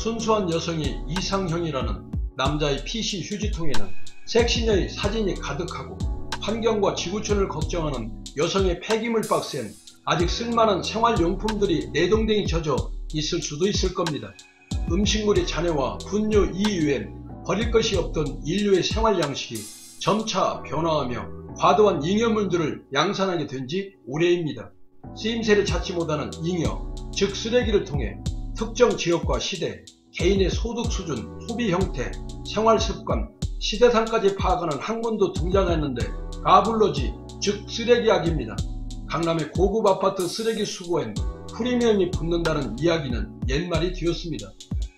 순수한 여성이 이상형이라는 남자의 PC 휴지통에는 섹시녀의 사진이 가득하고 환경과 지구촌을 걱정하는 여성의 폐기물 박스엔 아직 쓸만한 생활용품들이 내동댕이 젖어 있을 수도 있을 겁니다. 음식물의 잔해와 분뇨 이외엔 버릴 것이 없던 인류의 생활 양식이 점차 변화하며 과도한 잉여물들을 양산하게 된 지 오래입니다. 쓰임새를 찾지 못하는 잉여, 즉 쓰레기를 통해 특정 지역과 시대, 개인의 소득 수준, 소비 형태, 생활 습관, 시대상까지 파악하는 학문도 등장했는데 가불러지, 즉 쓰레기약입니다. 강남의 고급 아파트 쓰레기 수거엔 프리미엄이 붙는다는 이야기는 옛말이 되었습니다.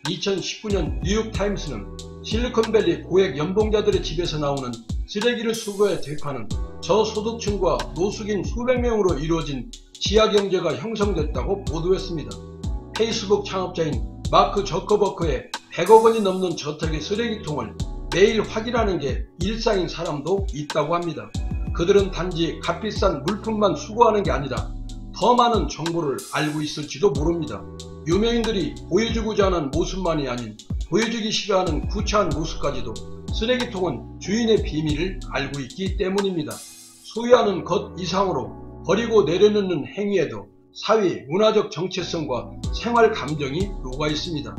2019년 뉴욕타임스는 실리콘밸리 고액 연봉자들의 집에서 나오는 쓰레기를 수거해 되파는 저소득층과 노숙인 수백 명으로 이루어진 지하경제가 형성됐다고 보도했습니다. 페이스북 창업자인 마크 저커버크의 100억 원이 넘는 저택의 쓰레기통을 매일 확인하는 게 일상인 사람도 있다고 합니다. 그들은 단지 값비싼 물품만 수거하는 게 아니라 더 많은 정보를 알고 있을지도 모릅니다. 유명인들이 보여주고자 하는 모습만이 아닌 보여주기 싫어하는 구차한 모습까지도 쓰레기통은 주인의 비밀을 알고 있기 때문입니다. 소유하는 것 이상으로 버리고 내려놓는 행위에도 사회, 문화적 정체성과 생활 감정이 녹아 있습니다.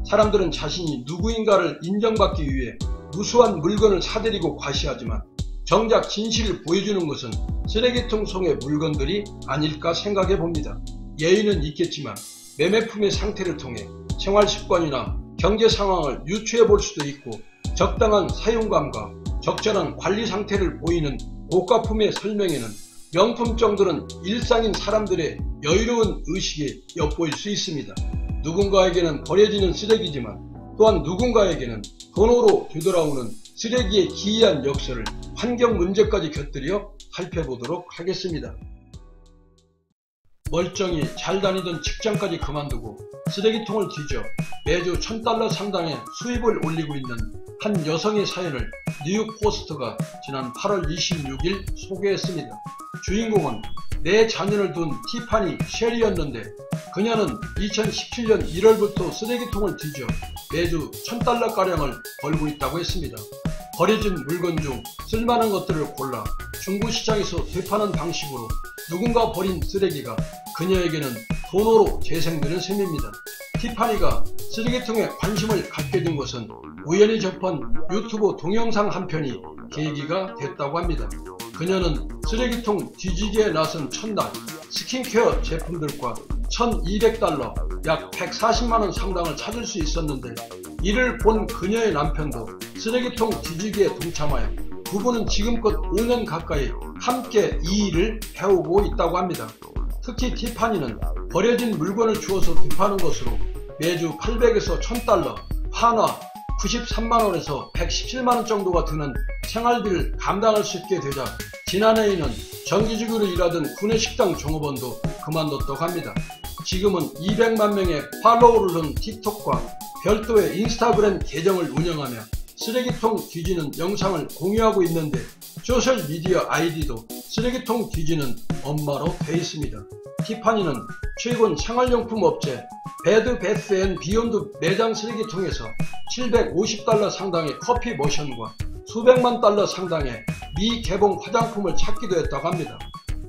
사람들은 자신이 누구인가를 인정받기 위해 무수한 물건을 사들이고 과시하지만 정작 진실을 보여주는 것은 쓰레기통 속의 물건들이 아닐까 생각해 봅니다. 예의는 있겠지만 매매품의 상태를 통해 생활 습관이나 경제 상황을 유추해 볼 수도 있고 적당한 사용감과 적절한 관리 상태를 보이는 고가품의 설명에는 명품 정도는 일상인 사람들의 여유로운 의식이 엿보일 수 있습니다. 누군가에게는 버려지는 쓰레기지만 또한 누군가에게는 돈으로 되돌아오는 쓰레기의 기이한 역사를 환경 문제까지 곁들여 살펴보도록 하겠습니다. 멀쩡히 잘 다니던 직장까지 그만두고 쓰레기통을 뒤져 매주 $1000 상당의 수입을 올리고 있는 한 여성의 사연을 뉴욕포스트가 지난 8월 26일 소개했습니다. 주인공은 내 자녀를 둔 티파니 셰리였는데 그녀는 2017년 1월부터 쓰레기통을 뒤져 매주 $1000가량을 벌고 있다고 했습니다. 버려진 물건 중 쓸만한 것들을 골라 중고시장에서 되파는 방식으로 누군가 버린 쓰레기가 그녀에게는 돈으로 재생되는 셈입니다. 티파니가 쓰레기통에 관심을 갖게 된 것은 우연히 접한 유튜브 동영상 한 편이 계기가 됐다고 합니다. 그녀는 쓰레기통 뒤지기에 나선 첫날 스킨케어 제품들과 $1200, 약 140만원 상당을 찾을 수 있었는데 이를 본 그녀의 남편도 쓰레기통 뒤지기에 동참하여 부부는 지금껏 5년 가까이 함께 이 일을 해오고 있다고 합니다. 특히 티파니는 버려진 물건을 주워서 되파는 것으로 매주 $800에서 $1000, 한화 93만원에서 117만원 정도가 드는 생활비를 감당할 수 있게 되자 지난해에는 정규직으로 일하던 구내식당 종업원도 그만뒀다고 합니다. 지금은 200만 명의 팔로워를 둔 틱톡과 별도의 인스타그램 계정을 운영하며 쓰레기통 뒤지는 영상을 공유하고 있는데 소셜미디어 아이디도 쓰레기통 뒤지는 엄마로 되어 있습니다. 티파니는 최근 생활용품 업체 배드 베스 앤 비욘드 매장 쓰레기통에서 $750 상당의 커피 머신과 수백만 달러 상당의 미개봉 화장품을 찾기도 했다고 합니다.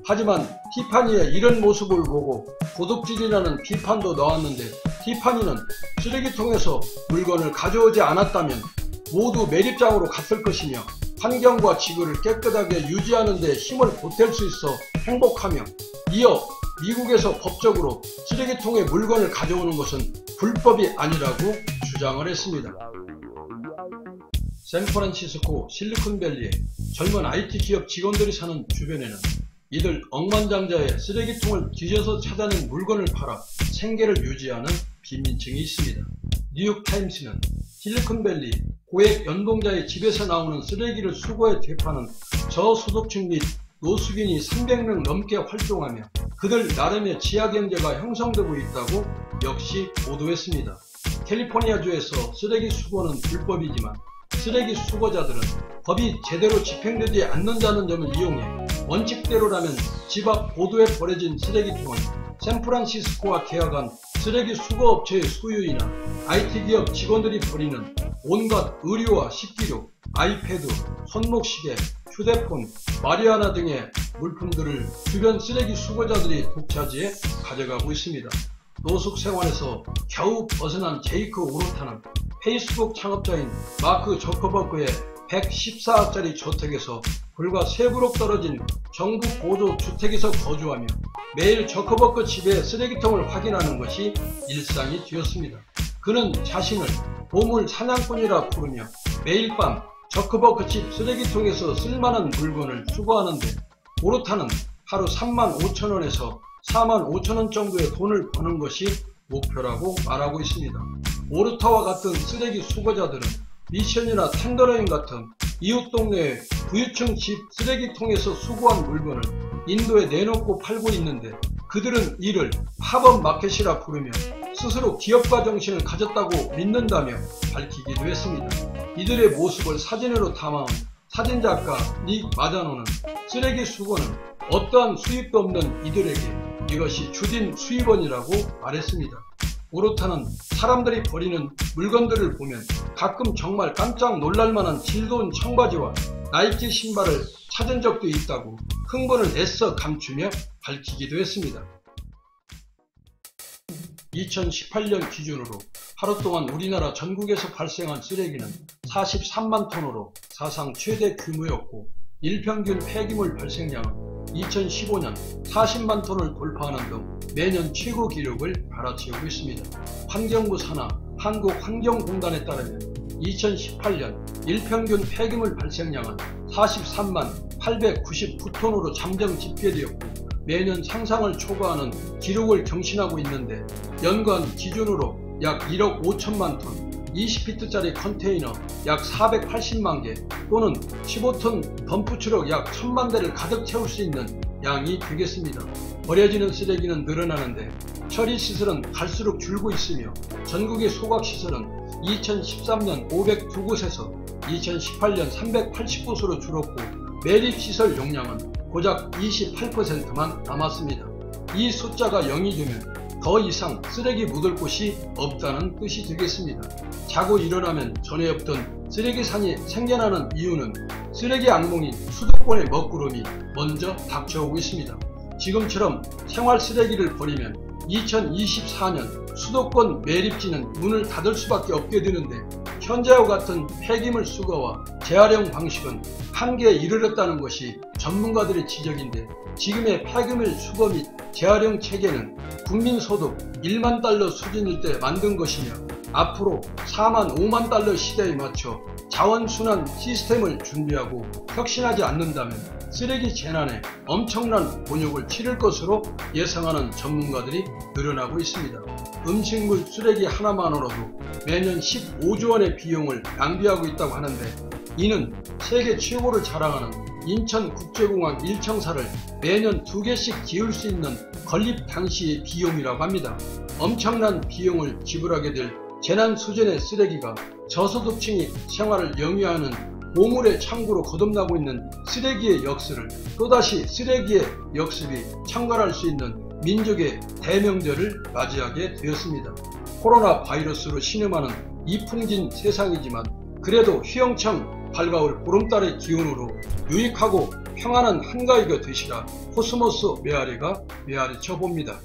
하지만 티파니의 이런 모습을 보고 도둑질이라는 비판도 나왔는데 티파니는 쓰레기통에서 물건을 가져오지 않았다면 모두 매립장으로 갔을 것이며 환경과 지구를 깨끗하게 유지하는 데 힘을 보탤 수 있어 행복하며 이어 미국에서 법적으로 쓰레기통에 물건을 가져오는 것은 불법이 아니라고 주장을 했습니다. 샌프란시스코 실리콘밸리의 젊은 IT 기업 직원들이 사는 주변에는 이들 억만장자의 쓰레기통을 뒤져서 찾아낸 물건을 팔아 생계를 유지하는 빈민층이 있습니다. 뉴욕타임스는 실리콘밸리 고액 연봉자의 집에서 나오는 쓰레기를 수거해 되파는 저소득층 및 노숙인이 300명 넘게 활동하며 그들 나름의 지하경제가 형성되고 있다고 역시 보도했습니다. 캘리포니아주에서 쓰레기 수거는 불법이지만 쓰레기 수거자들은 법이 제대로 집행되지 않는다는 점을 이용해 원칙대로라면 집 앞 보도에 버려진 쓰레기통은 샌프란시스코와 계약한 쓰레기 수거업체의 소유이나 IT기업 직원들이 버리는 온갖 의류와 식기류, 아이패드, 손목시계, 휴대폰, 마리화나 등의 물품들을 주변 쓰레기 수거자들이 독차지해 가져가고 있습니다. 노숙생활에서 겨우 벗어난 제이크 오르타는 페이스북 창업자인 마크 저커버그의 114억짜리 저택에서 불과 3브록 떨어진 정부 보조 주택에서 거주하며 매일 저커버그 집의 쓰레기통을 확인하는 것이 일상이 되었습니다. 그는 자신을 보물 사냥꾼이라 부르며 매일 밤 저커버그 집 쓰레기통에서 쓸만한 물건을 수거하는데 오르타는 하루 35,000원에서 45,000원 정도의 돈을 버는 것이 목표라고 말하고 있습니다. 오르타와 같은 쓰레기 수거자들은 미션이나 텐더레인 같은 이웃 동네의 부유층 집 쓰레기통에서 수거한 물건을 인도에 내놓고 팔고 있는데 그들은 이를 팝업 마켓이라 부르며 스스로 기업가 정신을 가졌다고 믿는다며 밝히기도 했습니다. 이들의 모습을 사진으로 담아온 사진작가 닉 마자노는 쓰레기 수거는 어떠한 수입도 없는 이들에게 이것이 주된 수입원이라고 말했습니다. 오르타는 사람들이 버리는 물건들을 보면 가끔 정말 깜짝 놀랄만한 질 좋은 청바지와 나이키 신발을 찾은 적도 있다고 흥분을 애써 감추며 밝히기도 했습니다. 2018년 기준으로 하루 동안 우리나라 전국에서 발생한 쓰레기는 43만 톤으로 사상 최대 규모였고 일평균 폐기물 발생량은 2015년 40만 톤을 돌파하는 등 매년 최고 기록을 갈아치우고 있습니다. 환경부 산하 한국환경공단에 따르면 2018년 일평균 폐기물 발생량은 43만 899톤으로 잠정 집계되었고 매년 상상을 초과하는 기록을 경신하고 있는데 연간 기준으로 약 1억 5천만 톤, 20피트짜리 컨테이너 약 480만 개 또는 15톤 덤프트럭 약 1000만 대를 가득 채울 수 있는 양이 되겠습니다. 버려지는 쓰레기는 늘어나는데 처리시설은 갈수록 줄고 있으며 전국의 소각시설은 2013년 502곳에서 2018년 389곳으로 줄었고 매립시설 용량은 고작 28%만 남았습니다. 이 숫자가 0이 되면 더 이상 쓰레기 묻을 곳이 없다는 뜻이 되겠습니다. 자고 일어나면 전에 없던 쓰레기산이 생겨나는 이유는 쓰레기 악몽인 수도권의 먹구름이 먼저 닥쳐오고 있습니다. 지금처럼 생활 쓰레기를 버리면 2024년 수도권 매립지는 문을 닫을 수밖에 없게 되는데 현재와 같은 폐기물 수거와 재활용 방식은 한계에 이르렀다는 것이 전문가들의 지적인데 지금의 폐기물 수거 및 재활용 체계는 국민소득 1만 달러 수준일 때 만든 것이며 앞으로 4만 5만 달러 시대에 맞춰 자원순환 시스템을 준비하고 혁신하지 않는다면 쓰레기 재난에 엄청난 곤욕을 치를 것으로 예상하는 전문가들이 늘어나고 있습니다. 음식물 쓰레기 하나만으로도 매년 15조 원의 비용을 낭비하고 있다고 하는데 이는 세계 최고를 자랑하는 인천국제공항 1청사를 매년 2개씩 지을 수 있는 건립 당시의 비용이라고 합니다. 엄청난 비용을 지불하게 될 재난 수준의 쓰레기가 저소득층이 생활을 영위하는 보물의 창구로 거듭나고 있는 쓰레기의 역습을 또다시 쓰레기의 역습이 창궐할 수 있는 민족의 대명절을 맞이하게 되었습니다. 코로나 바이러스로 신음하는 이풍진 세상이지만 그래도 휘영청 밝아올 보름달의 기운으로 유익하고 평안한 한가위가 되시라 코스모스 메아리가 메아리쳐 봅니다.